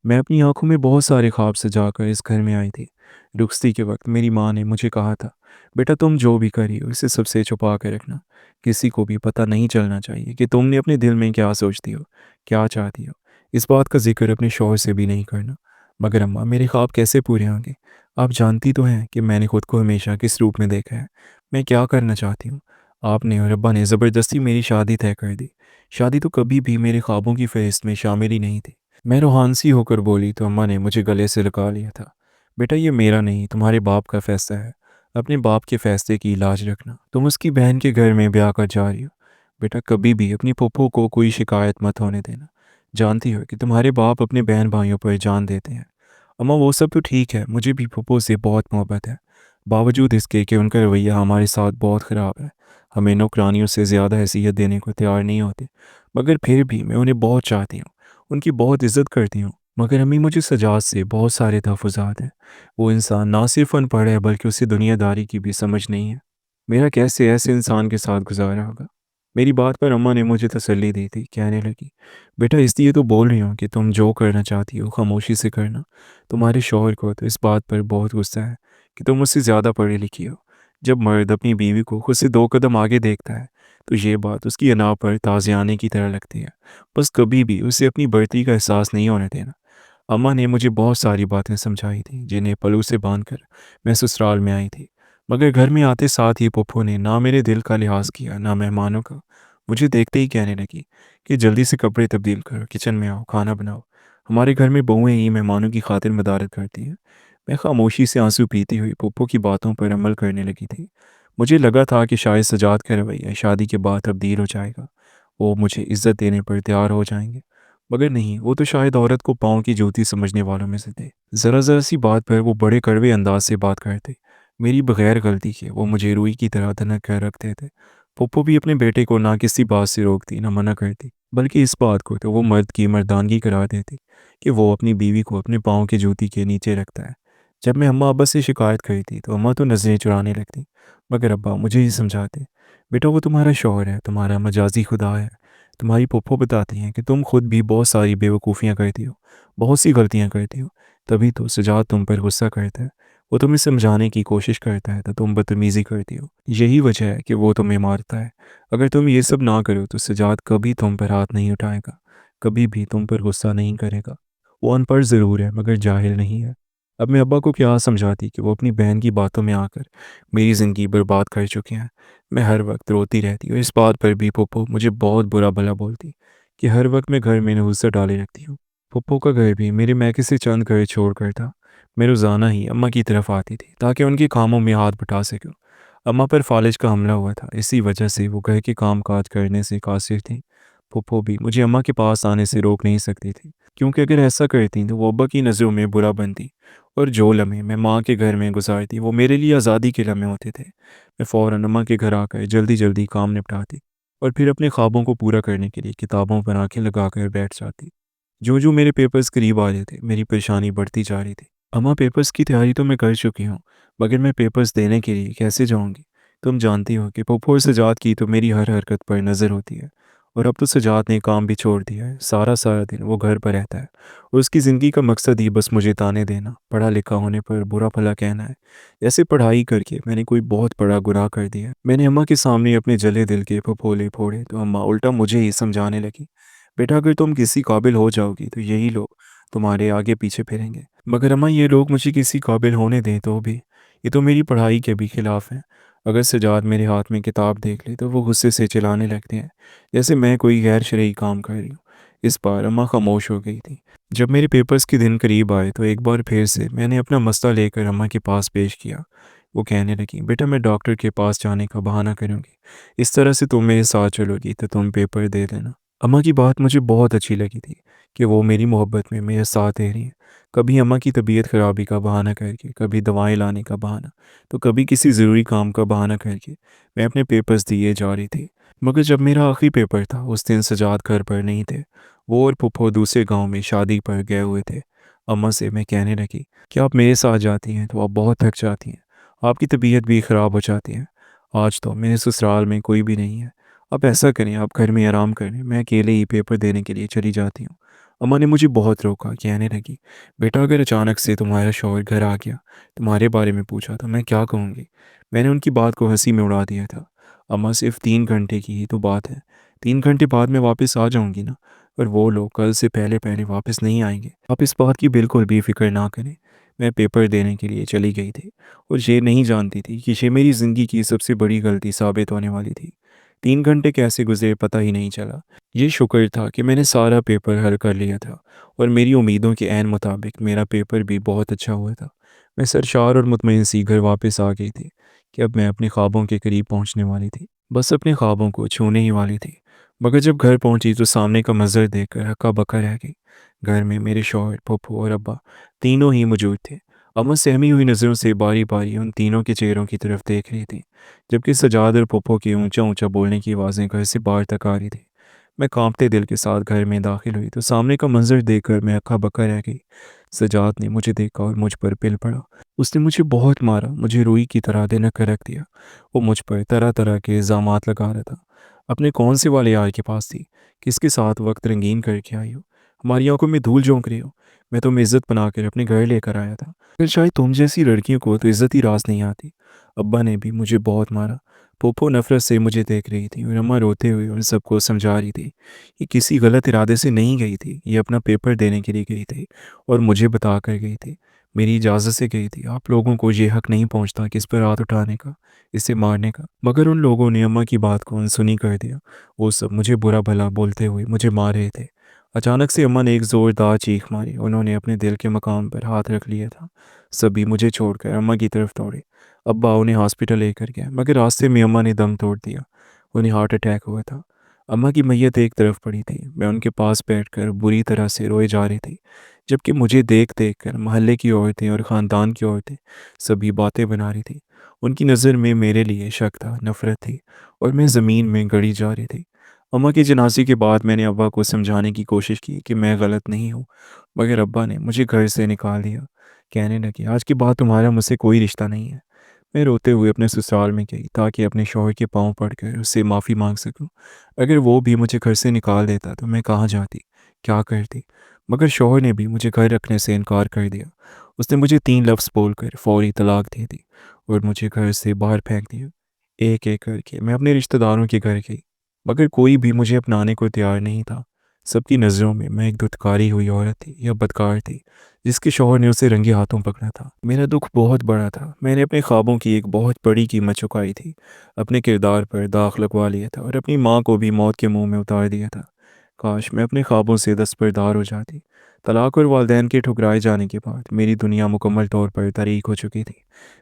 मैं अपनी आँखों में बहुत सारे ख्वाब सजाकर इस घर में आई थी। रुखसती के वक़्त मेरी माँ ने मुझे कहा था, "बेटा तुम जो भी कर रही हो इसे सबसे छुपा के रखना। किसी को भी पता नहीं चलना चाहिए कि तुमने अपने दिल में क्या सोचती हो, क्या चाहती हो। इस बात का ज़िक्र अपने शौहर से भी नहीं करना।" मगर अम्मा मेरे ख्वाब कैसे पूरे होंगे? आप जानती तो हैं कि मैंने खुद को हमेशा किस रूप में देखा है। मैं क्या करना चाहती हूँ। आपने और अब्बा ने ज़बरदस्ती मेरी शादी तय कर दी। शादी तो कभी भी मेरे ख्वाबों की फ़हरिस्त में शामिल ही नहीं थी। मैं रूहानसी होकर बोली तो अम्मा ने मुझे गले से लगा लिया था। "बेटा ये मेरा नहीं तुम्हारे बाप का फ़ैसला है। अपने बाप के फ़ैसले की लाज रखना। तुम उसकी बहन के घर में ब्याह कर जा रही हो। बेटा कभी भी अपनी फूफो को कोई शिकायत मत होने देना। जानती हो कि तुम्हारे बाप अपने बहन भाइयों पर जान देते हैं। अम्मा वो सब तो ठीक है, मुझे भी फूफो से बहुत मोहब्बत है। बावजूद इसके कि उनका रवैया हमारे साथ बहुत ख़राब है। हमें नौकरानियों से ज़्यादा हैसियत देने को तैयार नहीं होते। मगर फिर भी मैं उन्हें बहुत चाहती हूँ, उनकी बहुत इज़्ज़त करती हूँ। मगर अम्मी मुझे सजाद से बहुत सारे तहफ़्फ़ुज़ात हैं। वो इंसान ना सिर्फ़ अनपढ़ है बल्कि उसे दुनियादारी की भी समझ नहीं है। मेरा कैसे ऐसे इंसान के साथ गुज़ारा होगा? मेरी बात पर अम्मा ने मुझे तसल्ली दी थी, कहने लगी, "बेटा इसलिए तो बोल रही हूँ कि तुम जो करना चाहती हो खामोशी से करना। तुम्हारे शौहर को तो इस बात पर बहुत गुस्सा है कि तुम मुझसे ज़्यादा पढ़ी लिखी हो। जब मर्द अपनी बीवी को खुद से 2 कदम आगे देखता है, तो ये बात उसकी अना पर ताज़ियाने की तरह लगती है। बस कभी भी उसे अपनी बढ़ती का एहसास नहीं होने देना।" अम्मा ने मुझे बहुत सारी बातें समझाई थी जिन्हें पल्लू से बांधकर मैं ससुराल में आई थी। मगर घर में आते साथ ही पुप्पो ने ना मेरे दिल का लिहाज किया ना मेहमानों का। मुझे देखते ही कहने लगी कि जल्दी से कपड़े तब्दील करो, किचन में आओ, खाना बनाओ। हमारे घर में बहुएं ही मेहमानों की खातिर मदारत करती हैं। मैं खामोशी से आंसू पीती हुई पुप्पो की बातों पर अमल करने लगी थी। मुझे लगा था कि शायद सजाद का रवैया शादी के बाद तब्दील हो जाएगा। वो मुझे इज्जत देने पर तैयार हो जाएंगे। मगर नहीं, वो तो शायद औरत को पाँव की जूती समझने वालों में से थे। ज़रा-ज़रा सी बात पर वो बड़े कड़वे अंदाज से बात करते। मेरी बगैर गलती के वो मुझे रुई की तरह धनक कर रखते थे। पप्पू भी अपने बेटे को ना किसी बात से रोकती, ना मना करती, बल्कि इस बात को तो वो मर्द की मर्दानगी करार देती कि वो अपनी बीवी को अपने पाँव की जूती के नीचे रखता है। जब मैं अम्मा अब्बा से शिकायत करती तो अम्मा तो नज़रें चुराने लगती, मगर अब्बा मुझे ही समझाते, "बेटा वो तुम्हारा शौहर है, तुम्हारा मजाजी खुदा है। तुम्हारी फूफो बताती हैं कि तुम खुद भी बहुत सारी बेवकूफ़ियाँ करती हो, बहुत सी गलतियाँ करती हो, तभी तो सजाद तुम पर गुस्सा करता है। वो तुम्हें समझाने की कोशिश करता है तो तुम बदतमीज़ी करती हो। यही वजह है कि वो तुम्हें मारता है। अगर तुम ये सब ना करो तो सजाद कभी तुम पर हाथ नहीं उठाएगा, कभी भी तुम पर गुस्सा नहीं करेगा। वो अनपढ़ ज़रूर है मगर जाहिल नहीं है।" अब मैं अब्बा को क्या समझाती कि वो अपनी बहन की बातों में आकर मेरी ज़िंदगी बर्बाद कर चुके हैं। मैं हर वक्त रोती रहती और इस बात पर भी फूफो मुझे बहुत बुरा भला बोलती कि हर वक्त मैं घर में नहुसत डाले रखती हूँ। फूफो का घर भी मेरे मैके से चंद घर छोड़ कर था। मैं रोज़ाना ही अम्मा की तरफ आती थी ताकि उनके कामों में हाथ बटा सकूँ। अम्मा पर फालिज का हमला हुआ था, इसी वजह से वो घर के काम काज करने से कासिर थी। फूफो भी मुझे अम्मा के पास आने से रोक नहीं सकती थी, क्योंकि अगर ऐसा करती तो वो अब्बा की नज़रों में बुरा बनती और जो लम्हे मैं माँ के घर में गुजारती वो मेरे लिए आज़ादी के लम्हे होते थे। मैं फ़ौरन अम्मा के घर आकर जल्दी-जल्दी काम निपटाती और फिर अपने ख्वाबों को पूरा करने के लिए किताबों पर आँखें लगाकर बैठ जाती। जो मेरे पेपर्स करीब आ रहे थे, मेरी परेशानी बढ़ती जा रही थी। अम्मा पेपर्स की तैयारी तो मैं कर चुकी हूँ, मगर मैं पेपर्स देने के लिए कैसे जाऊँगी? तुम जानती हो कि पप्पू और सजाद की तो मेरी हर हरकत पर नज़र होती है। और अब तो सजाद ने काम भी छोड़ दिया है, सारा-सारा दिन वो घर पर रहता है और उसकी ज़िंदगी का मकसद ही बस मुझे ताने देना, पढ़ा लिखा होने पर बुरा-भला कहना है। जैसे पढ़ाई करके मैंने कोई बहुत बड़ा गुनाह कर दिया है। मैंने अम्मा के सामने अपने जले दिल के फफोले फोड़े तो अम्मा उल्टा मुझे ही समझाने लगी, "बेटा अगर तुम किसी काबिल हो जाओगी तो यही लोग तुम्हारे आगे पीछे फिरेंगे।" मगर अम्मा ये लोग मुझे किसी काबिल होने दें तो भी, ये तो मेरी पढ़ाई के भी खिलाफ हैं। अगर सजाद मेरे हाथ में किताब देख ले तो वो गुस्से से चिल्लाने लगते हैं, जैसे मैं कोई गैर शरई काम कर रही हूँ। इस बार अम्मा खामोश हो गई थी। जब मेरे पेपर्स के दिन करीब आए तो एक बार फिर से मैंने अपना मसला लेकर अम्मा के पास पेश किया। वो कहने लगी, "बेटा मैं डॉक्टर के पास जाने का बहाना करूँगी। इस तरह से तुम मेरे साथ चलोगी तो तुम पेपर दे देना।" अम्मा की बात मुझे बहुत अच्छी लगी थी कि वो मेरी मोहब्बत में मेरे साथ दे रही हैं। कभी अम्मा की तबीयत ख़राबी का बहाना करके, कभी दवाएँ लाने का बहाना, तो कभी किसी ज़रूरी काम का बहाना करके मैं अपने पेपर्स दिए जा रही थी। मगर जब मेरा आखिरी पेपर था उस दिन सजाद घर पर नहीं थे। वो और फूफो दूसरे गांव में शादी पर गए हुए थे। अम्मा से मैं कहने लगी कि आप मेरे साथ जाती हैं तो आप बहुत थक जाती हैं, आपकी तबीयत भी ख़राब हो जाती है। आज तो मेरे ससुराल में कोई भी नहीं है। आप ऐसा करें, आप घर में आराम करें, मैं अकेले ही पेपर देने के लिए चली जाती हूँ। अम्मा ने मुझे बहुत रोका, कहने लगी, बेटा अगर अचानक से तुम्हारा शौहर घर आ गया, तुम्हारे बारे में पूछा तो मैं क्या कहूँगी? मैंने उनकी बात को हंसी में उड़ा दिया था। अम्मा सिर्फ 3 घंटे की ही तो बात है, 3 घंटे बाद मैं वापस आ जाऊँगी ना। और वो लोग कल से पहले पहले वापस नहीं आएंगे, आप इस बात की बिल्कुल भी फिक्र ना करें। मैं पेपर देने के लिए चली गई थी और ये नहीं जानती थी कि ये मेरी ज़िंदगी की सबसे बड़ी गलती साबित होने वाली थी। 3 घंटे कैसे गुजरे पता ही नहीं चला। ये शुक्र था कि मैंने सारा पेपर हल कर लिया था और मेरी उम्मीदों के ऐन मुताबिक मेरा पेपर भी बहुत अच्छा हुआ था। मैं सरशार और मुतमईन सी घर वापस आ गई थी कि अब मैं अपने ख्वाबों के करीब पहुंचने वाली थी, बस अपने ख्वाबों को छूने ही वाली थी। मगर जब घर पहुंची तो सामने का मंजर देखकर हक्का बक्का रह गई। घर में मेरे शौहर, पप्पू और अब्बा तीनों ही मौजूद थे। अम्मा सहमी हुई नज़रों से बारी बारी उन तीनों के चेहरों की तरफ देख रही थी, जबकि सजाद और पप्पू की ऊंचा ऊंचा बोलने की आवाज़ें घर से बाहर तक आ रही थी। मैं कांपते दिल के साथ घर में दाखिल हुई तो सामने का मंजर देखकर मैं अक्का बक्का रह गई। सजाद ने मुझे देखा और मुझ पर पिल पड़ा। उसने मुझे बहुत मारा, मुझे रुई की तरह देना कर रख दिया। वो मुझ पर तरह तरह के इल्ज़ामात लगा रहा था। अपने कौन से वाले यार के पास थी? किसके साथ वक्त रंगीन करके आई हो? हमारी आंखों में धूल झोंक रही हो? मैं तुम्हें इज्जत बनाकर अपने घर लेकर आया था, फिर शायद तुम जैसी लड़कियों को तो इज्जत ही रास नहीं आती। अब्बा ने भी मुझे बहुत मारा। पोपो नफरत से मुझे देख रही थी और अम्मा रोते हुए उन सबको समझा रही थी। ये किसी गलत इरादे से नहीं गई थी, ये अपना पेपर देने के लिए गई थी और मुझे बता कर गई थी। मेरी इजाज़त से गई थी। आप लोगों को ये हक नहीं पहुंचता कि इस पर हाथ उठाने का, इसे मारने का। मगर उन लोगों ने अम्मा की बात को अनसुनी कर दिया। वो सब मुझे बुरा भला बोलते हुए मुझे मार रहे थे। अचानक से अम्मा ने एक ज़ोरदार चीख मारी। उन्होंने अपने दिल के मकाम पर हाथ रख लिया था। सभी मुझे छोड़कर अम्मा की तरफ दौड़े। अब्बा उन्हें हॉस्पिटल लेकर गया, मगर रास्ते में अम्मा ने दम तोड़ दिया। उन्हें हार्ट अटैक हुआ था। अम्मा की मैयत एक तरफ पड़ी थी। मैं उनके पास बैठकर बुरी तरह से रोए जा रही थी, जबकि मुझे देख देख कर मोहल्ले की औरतें और ख़ानदान की औरतें सभी बातें बना रही थी। उनकी नज़र में मेरे लिए शक था, नफ़रत थी और मैं ज़मीन में गड़ी जा रही थी। अम्मा की जनाजे के बाद मैंने अब्बा को समझाने की कोशिश की कि मैं गलत नहीं हूँ, मगर अब्बा ने मुझे घर से निकाल दिया। कहने लगे, आज के बाद तुम्हारा मुझसे कोई रिश्ता नहीं है। मैं रोते हुए अपने ससुराल में गई ताकि अपने शौहर के पाँव पड़कर उससे माफ़ी मांग सकूं। अगर वो भी मुझे घर से निकाल देता तो मैं कहाँ जाती, क्या करती? मगर शौहर ने भी मुझे घर रखने से इनकार कर दिया। उसने मुझे 3 लफ्ज़ बोलकर फौरी तलाक दे दी और मुझे घर से बाहर फेंक दिया। एक एक करके मैं अपने रिश्तेदारों के घर गई, मगर कोई भी मुझे अपनाने को तैयार नहीं था। सबकी नज़रों में मैं एक धुतकारी हुई औरत थी या बदकार थी, जिसके शौहर ने उसे रंगे हाथों पकड़ा था। मेरा दुख बहुत बड़ा था। मैंने अपने ख्वाबों की एक बहुत बड़ी कीमत चुकाई थी, अपने किरदार पर दाग लगवा लिया था और अपनी माँ को भी मौत के मुंह में उतार दिया था। काश मैं अपने ख्वाबों से दस्तबरदार हो जाती। तलाक और वालदैन के ठुकराए जाने के बाद मेरी दुनिया मुकम्मल तौर पर तारीख हो चुकी थी।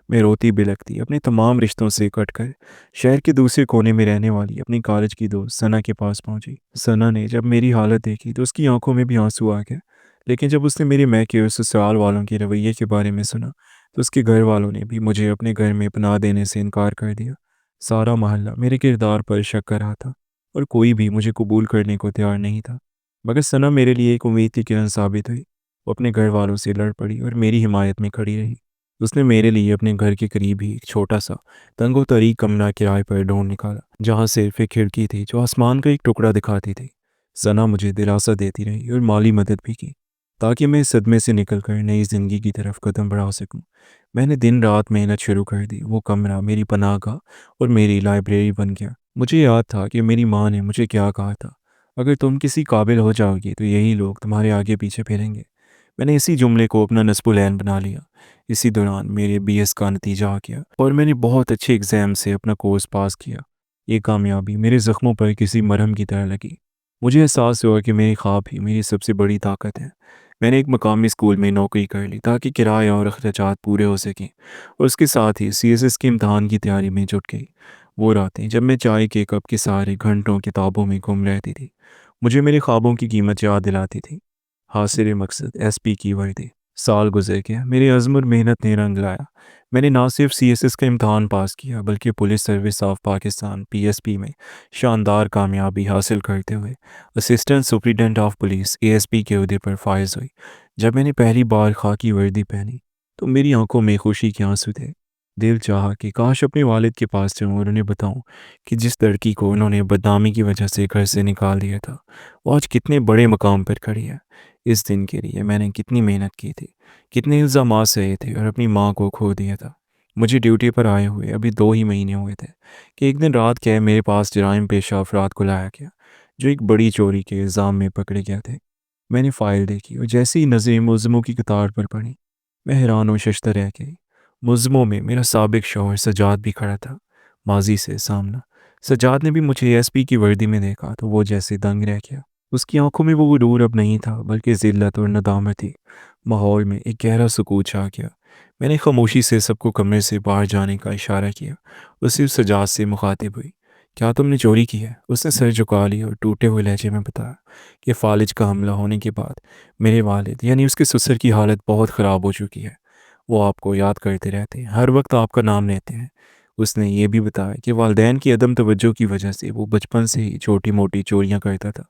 मैं रोती बिलखती अपने तमाम रिश्तों से कट कर शहर के दूसरे कोने में रहने वाली अपनी कॉलेज की दोस्त सना के पास पहुंची। सना ने जब मेरी हालत देखी तो उसकी आंखों में भी आंसू आ गए। लेकिन जब उसने मेरे मैके और ससुराल वालों के रवैये के बारे में सुना तो उसके घर वालों ने भी मुझे अपने घर में पनाह देने से इनकार कर दिया। सारा मोहल्ला मेरे किरदार पर शक कर रहा था और कोई भी मुझे कबूल करने को तैयार नहीं था। मगर सना मेरे लिए एक उम्मीद की किरण साबित हुई। वो अपने घर वालों से लड़ पड़ी और मेरी हिमायत में खड़ी रही। उसने मेरे लिए अपने घर के करीब ही एक छोटा सा तंगो तरीक कमरा किराए पर ढूंढ निकाला, जहाँ सिर्फ एक खिड़की थी जो आसमान का एक टुकड़ा दिखाती थी। सना मुझे दिलासा देती रही और माली मदद भी की, ताकि मैं इस सदमे से निकलकर नई जिंदगी की तरफ कदम बढ़ा सकूं। मैंने दिन रात मेहनत शुरू कर दी। वो कमरा मेरी पनाहगाह और मेरी लाइब्रेरी बन गया। मुझे याद था कि मेरी माँ ने मुझे क्या कहा था, अगर तुम किसी काबिल हो जाओगी तो यही लोग तुम्हारे आगे पीछे फिरेंगे। मैंने इसी जुमले को अपना नस्बुल-ऐन बना लिया। इसी दौरान मेरे बीएस का नतीजा आ गया और मैंने बहुत अच्छे एग्ज़ाम से अपना कोर्स पास किया। ये कामयाबी मेरे ज़ख्मों पर किसी मरहम की तरह लगी। मुझे एहसास हुआ कि मेरे ख्वाब ही मेरी सबसे बड़ी ताकत है। मैंने एक मकामी स्कूल में नौकरी कर ली ताकि किराया और अखराजात पूरे हो सकें, और उसके साथ ही सीएसएस के इम्तहान की तैयारी में जुट गई। वो रातें जब मैं चाय के कप के सहारे घंटों किताबों में गुम रहती थी, मुझे मेरे ख्वाबों की कीमत याद दिलाती थी। हासिल मकसद एसपी की वर्दी। साल गुजर गया, मेरी अज़्म और मेहनत ने रंग लाया। मैंने ना सिर्फ सीएसएस का इम्तहान पास किया, बल्कि police service of Pakistan PSP में शानदार कामयाबी हासिल करते हुए assistant superintendent of police ASP के ओहदे पर फायज हुई। जब मैंने पहली बार खाकी वर्दी पहनी तो मेरी आंखों में खुशी के आंसू थे। दिल चाहा कि काश अपने वालिद के पास जाऊँ और उन्हें बताऊँ कि जिस लड़की को उन्होंने बदनामी की वजह से घर से निकाल दिया था, वो आज कितने बड़े मकाम पर खड़ी है। इस दिन के लिए मैंने कितनी मेहनत की थी, कितने इल्ज़ामात सहे थे और अपनी माँ को खो दिया था। मुझे ड्यूटी पर आए हुए अभी 2 ही महीने हुए थे कि एक दिन रात के मेरे पास जराइम पेशा अफराद को लाया गया, जो एक बड़ी चोरी के इल्ज़ाम में पकड़े गए थे। मैंने फ़ाइल देखी और जैसे ही नज़रें मुलज़िमों की कतार पर पड़ी, मैं हैरान और शशतर रह गई। मुलज़िमों में मेरा साबिक शौहर सज्जाद भी खड़ा था, माज़ी से सामना। सज्जाद ने भी मुझे एसपी की वर्दी में देखा तो वो जैसे दंग रह गया। उसकी आंखों में वो गुरूर अब नहीं था, बल्कि ज़िल्लत और नदामत थी। माहौल में एक गहरा सुकून छा गया। मैंने खामोशी से सबको कमरे से बाहर जाने का इशारा किया। वो सिर्फ सज्जाद से मुखातिब हुई। क्या तुमने चोरी की है? उसने सर झुका लिया और टूटे हुए लहजे में बताया कि फालिज का हमला होने के बाद मेरे वालिद यानी उसके ससुर की हालत बहुत ख़राब हो चुकी है। वो आपको याद करते रहते हैं, हर वक्त आपका नाम लेते हैं। उसने ये भी बताया कि वालदैन की अदम तवज्जो की वजह से वो बचपन से ही छोटी मोटी चोरियां करता था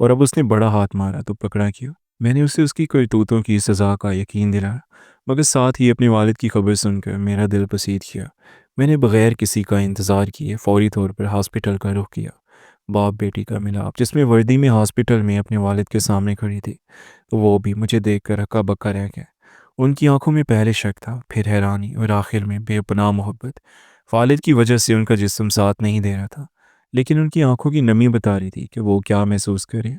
और अब उसने बड़ा हाथ मारा तो पकड़ा क्यों। मैंने उसे उसकी करतूतों की सज़ा का यकीन दिलाया, मगर साथ ही अपने वालिद की खबर सुनकर मेरा दिल पसीज किया। मैंने बग़ैर किसी का इंतज़ार किए फ़ौरी तौर पर हॉस्पिटल का रुख किया। बाप बेटी का मिलाप जिसमें वर्दी में हॉस्पिटल में अपने वालिद के सामने खड़ी थी, तो वो भी मुझे देखकर हक्का बक्का रह गया। उनकी आंखों में पहले शक था, फिर हैरानी और आखिर में बेपनाह मोहब्बत। वालिद की वजह से उनका जिस्म साथ नहीं दे रहा था, लेकिन उनकी आंखों की नमी बता रही थी कि वो क्या महसूस करे।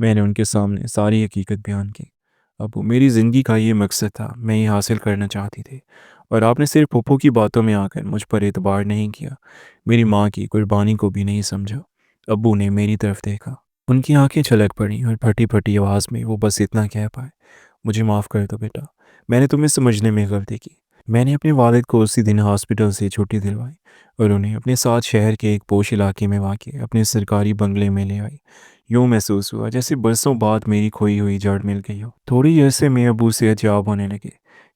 मैंने उनके सामने सारी हकीकत बयान की। अब मेरी ज़िंदगी का ये मकसद था, मैं ये हासिल करना चाहती थी, और आपने सिर्फ पप्पू की बातों में आकर मुझ पर एतबार नहीं किया, मेरी माँ की कुर्बानी को भी नहीं समझा। अब्बू ने मेरी तरफ देखा, उनकी आंखें छलक पड़ी और फटी फटी आवाज़ में वो बस इतना कह पाए, मुझे माफ़ कर दो बेटा, मैंने तुम्हें समझने में गलती की। मैंने अपने वालिद को उसी दिन हॉस्पिटल से छुट्टी दिलवाई और उन्हें अपने साथ शहर के एक पोश इलाके में वाक़ अपने सरकारी बंगले में ले आई। यूँ महसूस हुआ जैसे बरसों बाद मेरी खोई हुई जड़ मिल गई हो। थोड़ी देर से मैं अब्बू से अजाब होने लगे।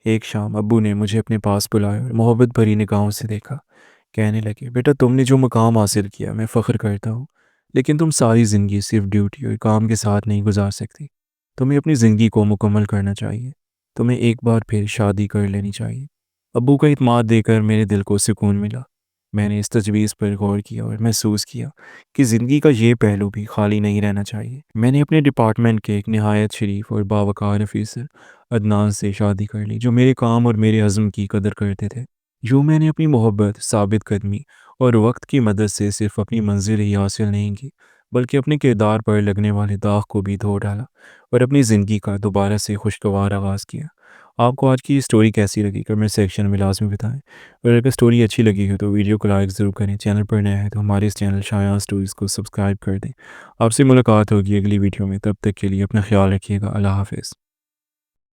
एक शाम अब्बू ने मुझे अपने पास बुलाया और मोहब्बत भरी निगाहों से देखा। कहने लगे, बेटा तुमने जो मुकाम हासिल किया मैं फ़ख्र करता हूँ, लेकिन तुम सारी ज़िंदगी सिर्फ ड्यूटी और काम के साथ नहीं गुजार सकती। तुम्हें अपनी ज़िंदगी को मुकम्मल करना चाहिए। तुम्हें एक बार फिर शादी कर लेनी चाहिए। अब्बू का इत्मीनान देकर मेरे दिल को सुकून मिला। मैंने इस तजवीज़ पर गौर किया और महसूस किया कि ज़िंदगी का ये पहलू भी खाली नहीं रहना चाहिए। मैंने अपने डिपार्टमेंट के एक नहायत शरीफ और बावकार ऑफिसर अदनान से शादी कर ली, जो मेरे काम और मेरे अज़्म की कदर करते थे। यूँ मैंने अपनी मोहब्बत, साबित कदमी और वक्त की मदद से सिर्फ अपनी मंजिल ही हासिल नहीं की, बल्कि अपने किरदार पर लगने वाले दाग को भी धो डाला और अपनी ज़िंदगी का दोबारा से खुशगवार आगाज़ किया। आपको आज की स्टोरी कैसी लगी कमेंट सेक्शन में लाजमी बताएं, और अगर स्टोरी अच्छी लगी हो तो वीडियो को लाइक ज़रूर करें। चैनल पर नया है तो हमारे इस चैनल शाया स्टोरीज़ को सब्सक्राइब कर दें। आपसे मुलाकात होगी अगली वीडियो में, तब तक के लिए अपना ख्याल रखिएगा। अल्लाह हाफ़िज़।